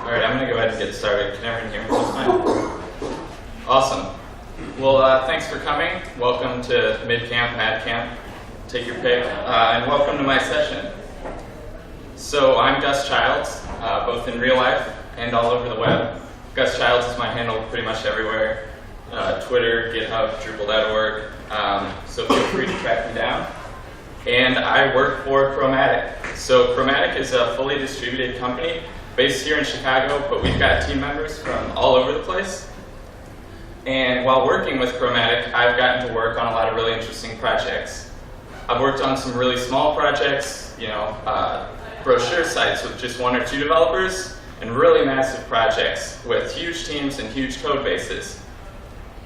All right, I'm going to go ahead and get started. Can everyone hear me just fine? Awesome. Well, thanks for coming. Welcome to MidCamp, MadCamp. Take your pick. And welcome to my session. So I'm Gus Childs, both in real life and all over the web. Gus Childs is my handle pretty much everywhere. Twitter, GitHub, Drupal.org. So feel free to track me down. And I work for Chromatic. So Chromatic is a fully distributed company based here in Chicago, but we've got team members from all over the place. And while working with Chromatic, I've gotten to work on a lot of really interesting projects. I've worked on some really small projects, brochure sites with just 1 or 2 developers, and really massive projects with huge teams and huge code bases.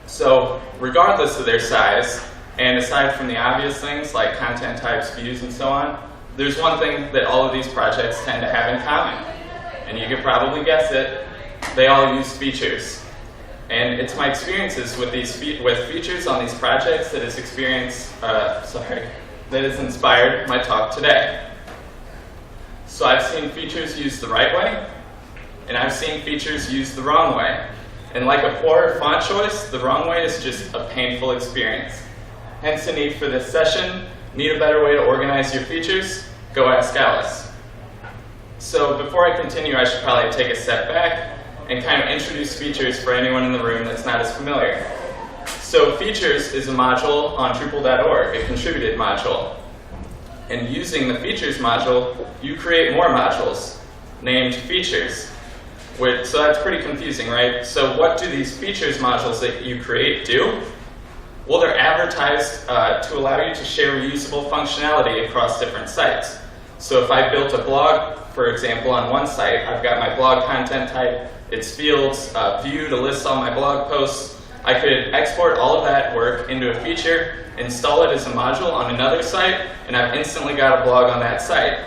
So regardless of their size, and aside from the obvious things like content types, views, and so on, there's one thing that all of these projects tend to have in common. And you could probably guess it, they all use features. And it's my experiences with with features on these projects that has inspired my talk today. So I've seen features used the right way, and I've seen features used the wrong way. And like a poor font choice, the wrong way is just a painful experience. Hence the need for this session. Need a better way to organize your features? Go ask Alice. So before I continue, I should probably take a step back and kind of introduce features for anyone in the room that's not as familiar. So features is a module on Drupal.org, a contributed module. And using the features module, you create more modules named features. So that's pretty confusing, right? So what do these features modules that you create do? Well, they're advertised to allow you to share reusable functionality across different sites. So if I built a blog, for example, on one site, I've got my blog content type, its fields, view to list all my blog posts. I could export all of that work into a feature, install it as a module on another site, and I've instantly got a blog on that site.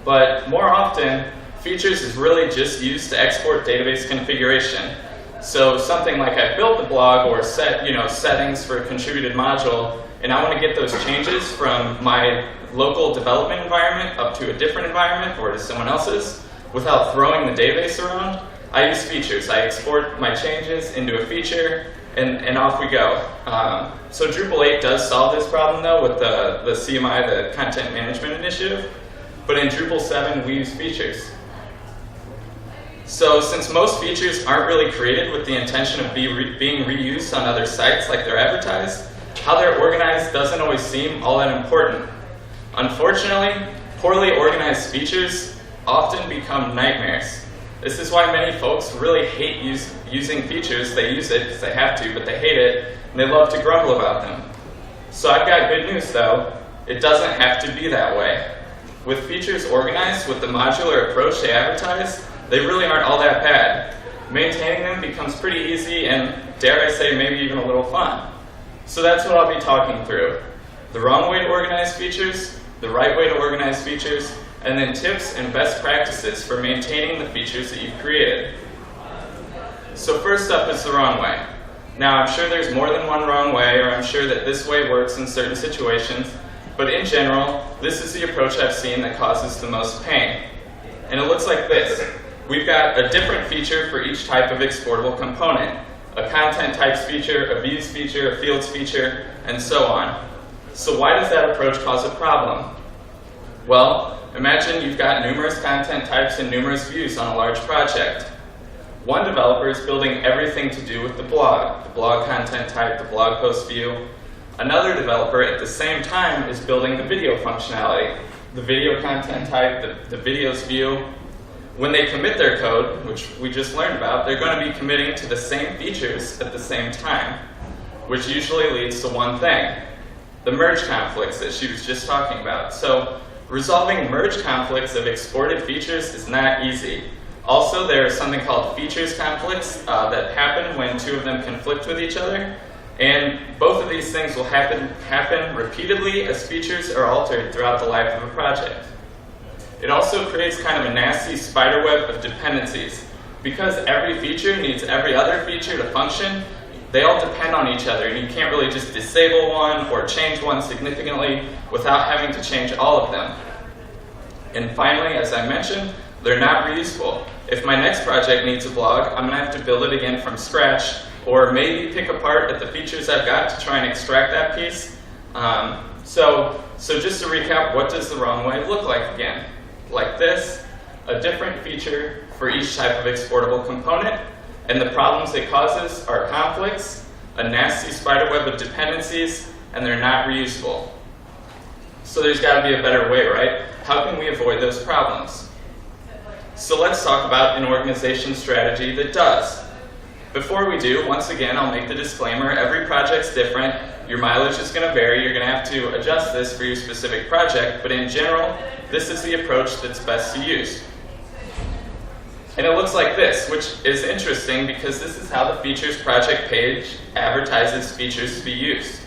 But more often, features is really just used to export database configuration. So something like I built the blog or set settings for a contributed module, and I want to get those changes from my local development environment up to a different environment or to someone else's without throwing the database around. I use features. I export my changes into a feature, and off we go. So Drupal 8 does solve this problem, though, with the CMI, the Content Management Initiative. But in Drupal 7, we use features. So since most features aren't really created with the intention of being reused on other sites like they're advertised, how they're organized doesn't always seem all that important. Unfortunately, poorly organized features often become nightmares. This is why many folks really hate using features. They use it because they have to, but they hate it, and they love to grumble about them. So I've got good news, though. It doesn't have to be that way. With features organized with the modular approach they advertise, they really aren't all that bad. Maintaining them becomes pretty easy and, dare I say, maybe even a little fun. So that's what I'll be talking through. The wrong way to organize features, the right way to organize features, and then tips and best practices for maintaining the features that you've created. So first up is the wrong way. Now, I'm sure there's more than one wrong way, or I'm sure that this way works in certain situations, but in general, this is the approach I've seen that causes the most pain. And it looks like this. We've got a different feature for each type of exportable component. A content types feature, a views feature, a fields feature, and so on. So why does that approach cause a problem? Well, imagine you've got numerous content types and numerous views on a large project. One developer is building everything to do with the blog content type, the blog post view. Another developer at the same time is building the video functionality, the video content type, the videos view. When they commit their code, which we just learned about, they're going to be committing to the same features at the same time, which usually leads to one thing, the merge conflicts that she was just talking about. So resolving merge conflicts of exported features is not easy. Also, there is something called features conflicts that happen when 2 of them conflict with each other. And both of these things will happen repeatedly as features are altered throughout the life of a project. It also creates kind of a nasty spiderweb of dependencies. Because every feature needs every other feature to function, they all depend on each other, and you can't really just disable one or change one significantly without having to change all of them. And finally, as I mentioned, They're not reusable. If my next project needs a blog, I'm going to have to build it again from scratch, or maybe pick apart at the features I've got to try and extract that piece. So just to recap, what does the wrong way look like again? Like this, a different feature for each type of exportable component, and the problems it causes are conflicts, a nasty spiderweb of dependencies, and they're not reusable. So there's got to be a better way, right? How can we avoid those problems? So let's talk about an organization strategy that does. Before we do, once again, I'll make the disclaimer, every project's different. Your mileage is going to vary. You're going to have to adjust this for your specific project, but in general, this is the approach that's best to use. And it looks like this, which is interesting because this is how the features project page advertises features to be used.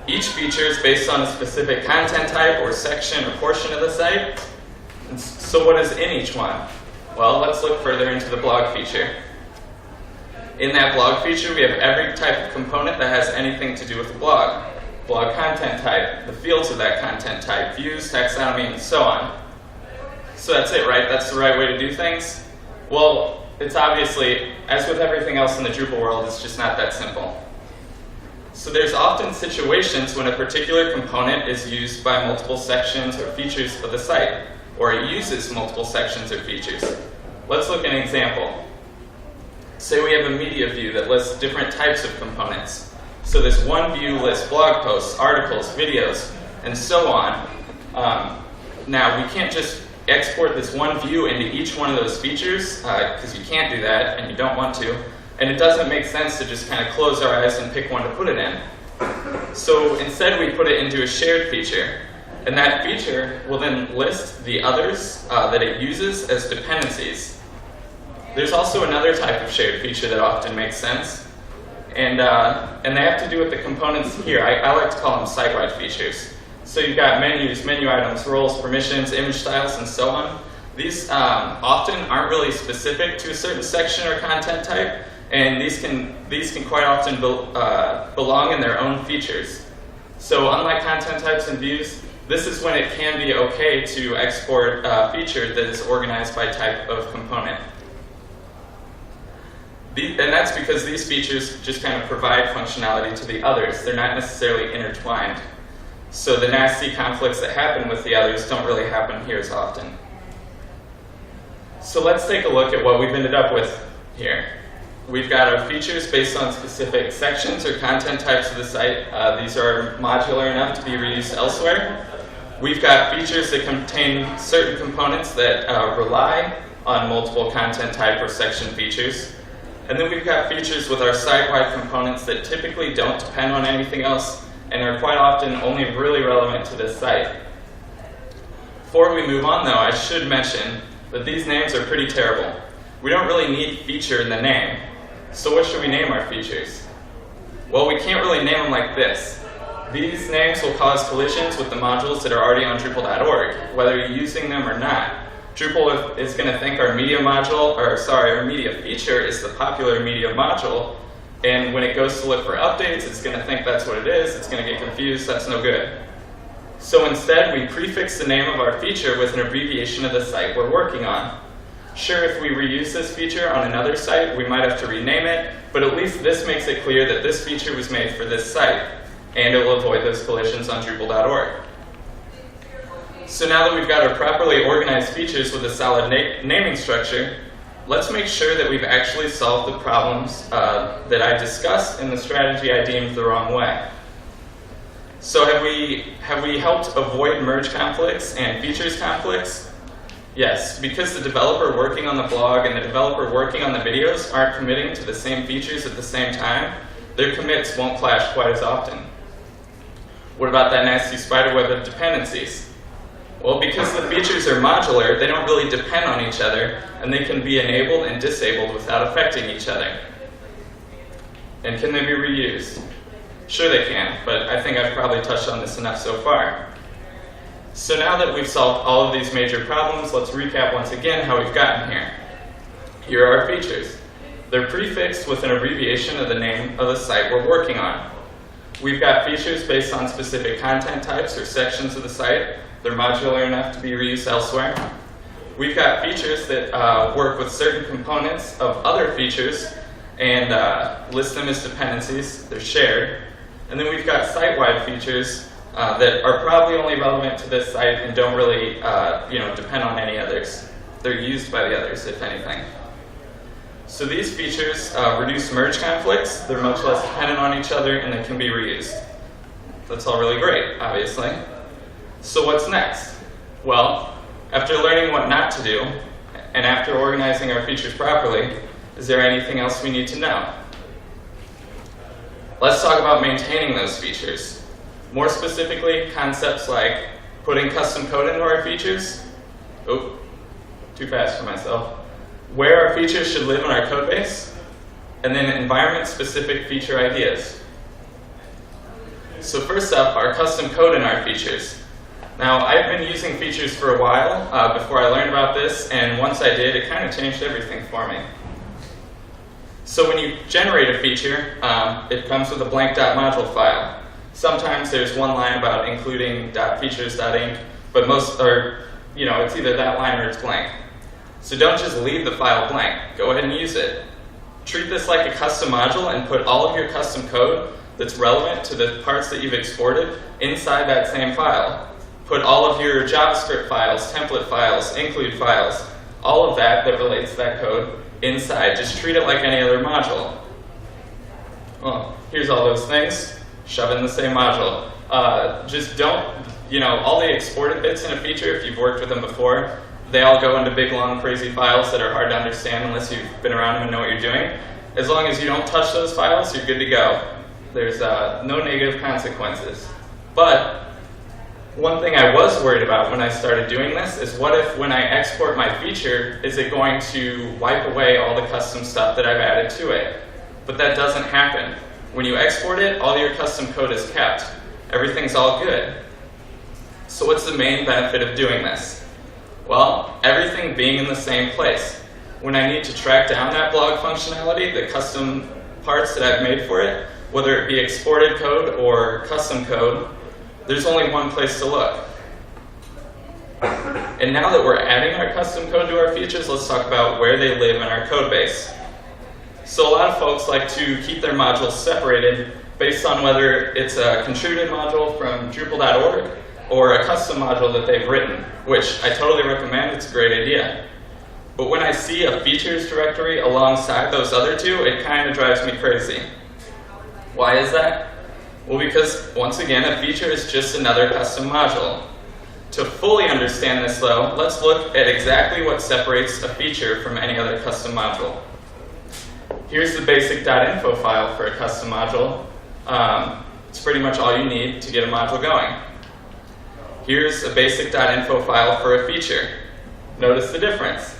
Each feature is based on a specific content type or section or portion of the site. So what is in each one? Well, let's look further into the blog feature. In that blog feature, we have every type of component that has anything to do with the blog. Blog content type, the fields of that content type, views, taxonomy, and so on. So that's it, right? That's the right way to do things? Well, it's obviously, as with everything else in the Drupal world, it's just not that simple. So there's often situations when a particular component is used by multiple sections or features of the site, or it uses multiple sections or features. Let's look at an example. Say we have a media view that lists different types of components. So this one view lists blog posts, articles, videos, and so on. Now, we can't just export this one view into each one of those features, because you can't do that, and you don't want to. And it doesn't make sense to just kind of close our eyes and pick one to put it in. So instead, we put it into a shared feature. And that feature will then list the others that it uses as dependencies. There's also another type of shared feature that often makes sense. And they have to do with the components here. I like to call them site-wide features. So you've got menus, menu items, roles, permissions, image styles, and so on. These often aren't really specific to a certain section or content type, and these can quite often belong in their own features. So unlike content types and views, this is when it can be okay to export a feature that is organized by type of component. And that's because these features just kind of provide functionality to the others. They're not necessarily intertwined. So the nasty conflicts that happen with the others don't really happen here as often. So let's take a look at what we've ended up with here. We've got our features based on specific sections or content types of the site. These are modular enough to be reused elsewhere. We've got features that contain certain components that rely on multiple content type or section features. And then we've got features with our site-wide components that typically don't depend on anything else and are quite often only really relevant to this site. Before we move on, though, I should mention that these names are pretty terrible. We don't really need feature in the name. So what should we name our features? Well, we can't really name them like this. These names will cause collisions with the modules that are already on Drupal.org, whether you're using them or not. Drupal is going to think our media module, our media feature is the popular media module, and when it goes to look for updates, it's going to think that's what it is. It's going to get confused. That's no good. So instead, we prefix the name of our feature with an abbreviation of the site we're working on. Sure, if we reuse this feature on another site, we might have to rename it, but at least this makes it clear that this feature was made for this site, and it will avoid those collisions on Drupal.org. So now that we've got our properly organized features with a solid naming structure, let's make sure that we've actually solved the problems that I discussed in the strategy I deemed the wrong way. So have we helped avoid merge conflicts and features conflicts? Yes, because the developer working on the blog and the developer working on the videos aren't committing to the same features at the same time, their commits won't clash quite as often. What about that nasty spiderweb of dependencies? Well, because the features are modular, they don't really depend on each other, and they can be enabled and disabled without affecting each other. And can they be reused? Sure they can, but I think I've probably touched on this enough so far. So now that we've solved all of these major problems, let's recap once again how we've gotten here. Here are our features. They're prefixed with an abbreviation of the name of the site we're working on. We've got features based on specific content types or sections of the site. They're modular enough to be reused elsewhere. we've got features that work with certain components of other features and list them as dependencies. They're shared. And then we've got site-wide features that are probably only relevant to this site and don't really depend on any others. They're used by the others, if anything. So these features reduce merge conflicts. They're much less dependent on each other, and they can be reused. That's all really great, obviously. So what's next? Well, after learning what not to do, and after organizing our features properly, is there anything else we need to know? Let's talk about maintaining those features. More specifically, concepts like putting custom code into our features. Oh, too fast for myself. Where our features should live in our codebase, and then environment-specific feature ideas. So first up, our custom code in our features. Now, I've been using features for a while before I learned about this, and once I did, it kind of changed everything for me. So when you generate a feature, it comes with a blank .module file. Sometimes there's one line about including .features.inc, but it's either that line or it's blank. So don't just leave the file blank. Go ahead and use it. Treat this like a custom module and put all of your custom code that's relevant to the parts that you've exported inside that same file. Put all of your JavaScript files, template files, include files, all of that relates to that code inside. Just treat it like any other module. Well, here's all those things. Shove it in the same module. Just don't, all the exported bits in a feature, if you've worked with them before, they all go into big, long, crazy files that are hard to understand unless you've been around them and know what you're doing. As long as you don't touch those files, you're good to go. There's no negative consequences. But one thing I was worried about when I started doing this is what if when I export my feature, is it going to wipe away all the custom stuff that I've added to it? But that doesn't happen. When you export it, all your custom code is kept. Everything's all good. So what's the main benefit of doing this? Well, everything being in the same place. When I need to track down that blog functionality, the custom parts that I've made for it, whether it be exported code or custom code, there's only one place to look. And now that we're adding our custom code to our features, let's talk about where they live in our code base. So a lot of folks like to keep their modules separated based on whether it's a contributed module from Drupal.org or a custom module that they've written, which I totally recommend. It's a great idea. But when I see a features directory alongside those other two, it kind of drives me crazy. Why is that? Well, because once again, a feature is just another custom module. To fully understand this though, let's look at exactly what separates a feature from any other custom module. Here's the basic .info file for a custom module. It's pretty much all you need to get a module going. Here's a basic .info file for a feature. Notice the difference.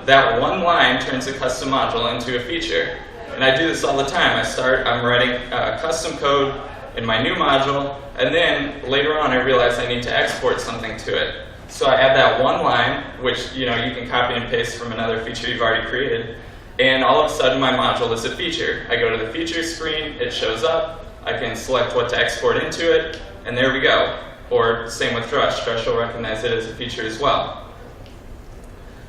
That one line turns a custom module into a feature. And I do this all the time. I'm writing custom code in my new module, and then later on I realize I need to export something to it. So I add that one line, which you can copy and paste from another feature you've already created, and all of a sudden my module is a feature. I go to the features screen, it shows up, I can select what to export into it, and there we go. Or same with Drush. Drush will recognize it as a feature as well.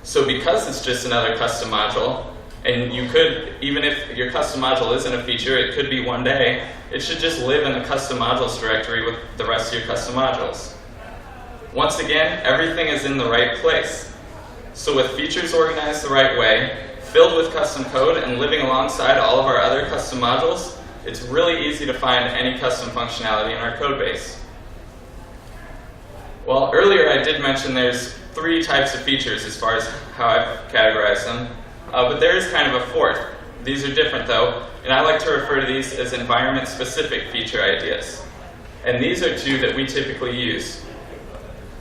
So because it's just another custom module, and you could, even if your custom module isn't a feature, it could be one day, it should just live in the custom modules directory with the rest of your custom modules. Once again, everything is in the right place. So with features organized the right way, filled with custom code, and living alongside all of our other custom modules, it's really easy to find any custom functionality in our code base. Well, earlier I did mention there's 3 types of features as far as how I've categorized them. But there is kind of a fourth. These are different though, and I like to refer to these as environment-specific feature ideas. And these are 2 that we typically use.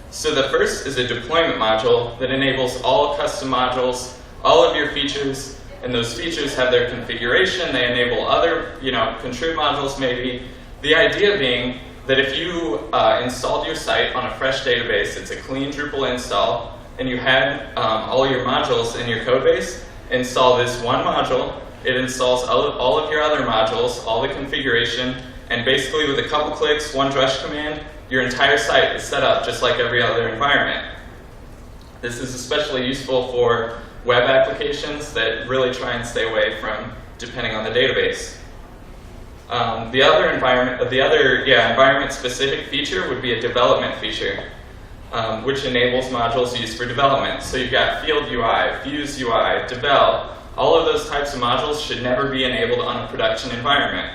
So the first is a deployment module that enables all custom modules, all of your features, and those features have their configuration. They enable other, contrib modules maybe. The idea being that if you installed your site on a fresh database, it's a clean Drupal install, and you had all your modules in your codebase, install this one module, it installs all of your other modules, all the configuration, and basically with a couple clicks, one Drush command, your entire site is set up just like every other environment. This is especially useful for web applications that really try and stay away from depending on the database. The other environment-specific feature would be a development feature, which enables modules used for development. So you've got Field UI, Views UI, Devel. All of those types of modules should never be enabled on a production environment.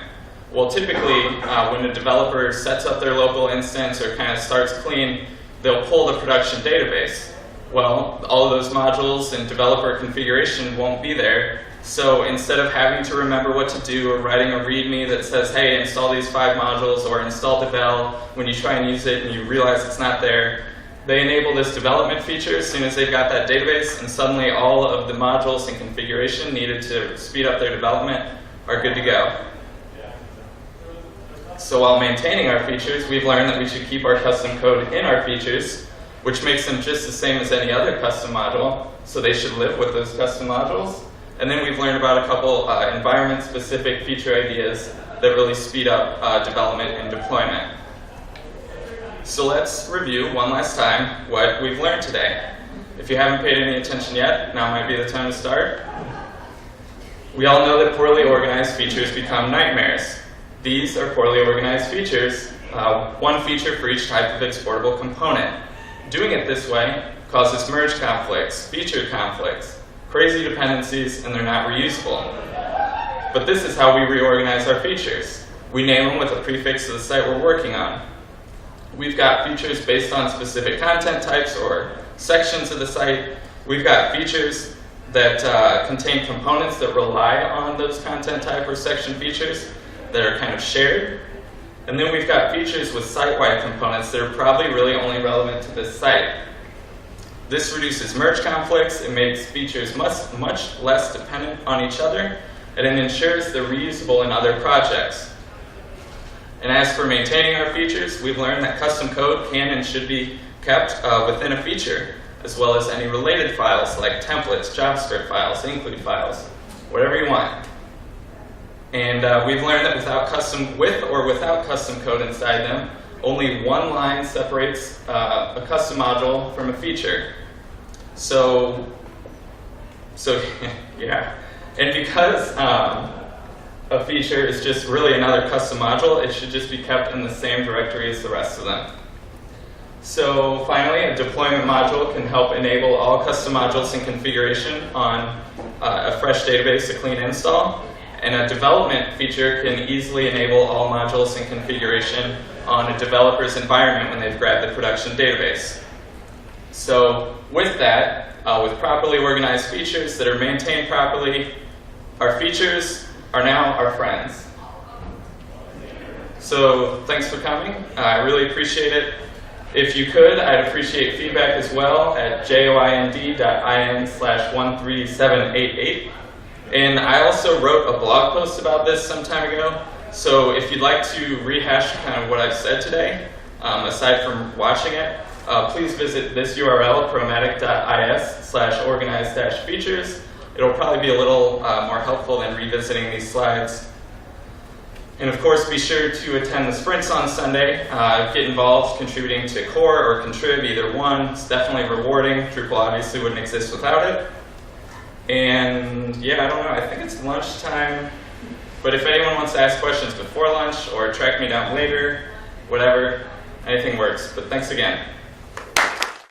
Well, typically, when a developer sets up their local instance or kind of starts clean, they'll pull the production database. Well, all of those modules and developer configuration won't be there. So instead of having to remember what to do or writing a README that says, hey, install these 5 modules or install Devel, when you try and use it and you realize it's not there, they enable this development feature as soon as they've got that database, and suddenly all of the modules and configuration needed to speed up their development are good to go. So while maintaining our features, we've learned that we should keep our custom code in our features, which makes them just the same as any other custom module, so they should live with those custom modules. And then we've learned about a couple environment-specific feature ideas that really speed up development and deployment. So let's review one last time what we've learned today. If you haven't paid any attention yet, now might be the time to start. We all know that poorly organized features become nightmares. These are poorly organized features, one feature for each type of exportable component. Doing it this way causes merge conflicts, feature conflicts, crazy dependencies, and they're not reusable. But this is how we reorganize our features. We name them with a prefix of the site we're working on. We've got features based on specific content types or sections of the site. We've got features that contain components that rely on those content type or section features that are kind of shared. And then we've got features with site-wide components that are probably really only relevant to this site. This reduces merge conflicts, it makes features much less dependent on each other, and it ensures they're reusable in other projects. And as for maintaining our features, we've learned that custom code can and should be kept within a feature, as well as any related files like templates, JavaScript files, include files, whatever you want. And we've learned that with or without custom code inside them, only one line separates a custom module from a feature. So yeah. And because a feature is just really another custom module, it should just be kept in the same directory as the rest of them. So finally, a deployment module can help enable all custom modules and configuration on a fresh database, a clean install. And a development feature can easily enable all modules and configuration on a developer's environment when they've grabbed the production database. So with that, with properly organized features that are maintained properly, our features are now our friends. So thanks for coming. I really appreciate it. If you could, I'd appreciate feedback as well at joind.in/13788. And I also wrote a blog post about this some time ago. So if you'd like to rehash kind of what I've said today, aside from watching it, please visit this URL, chromatic.is/organize-features. It'll probably be a little more helpful than revisiting these slides. And of course, be sure to attend the sprints on Sunday. Get involved contributing to core or contrib, either one. It's definitely rewarding. Drupal obviously wouldn't exist without it. And yeah, I don't know, I think it's lunchtime. But if anyone wants to ask questions before lunch or track me down later, whatever, anything works. But thanks again.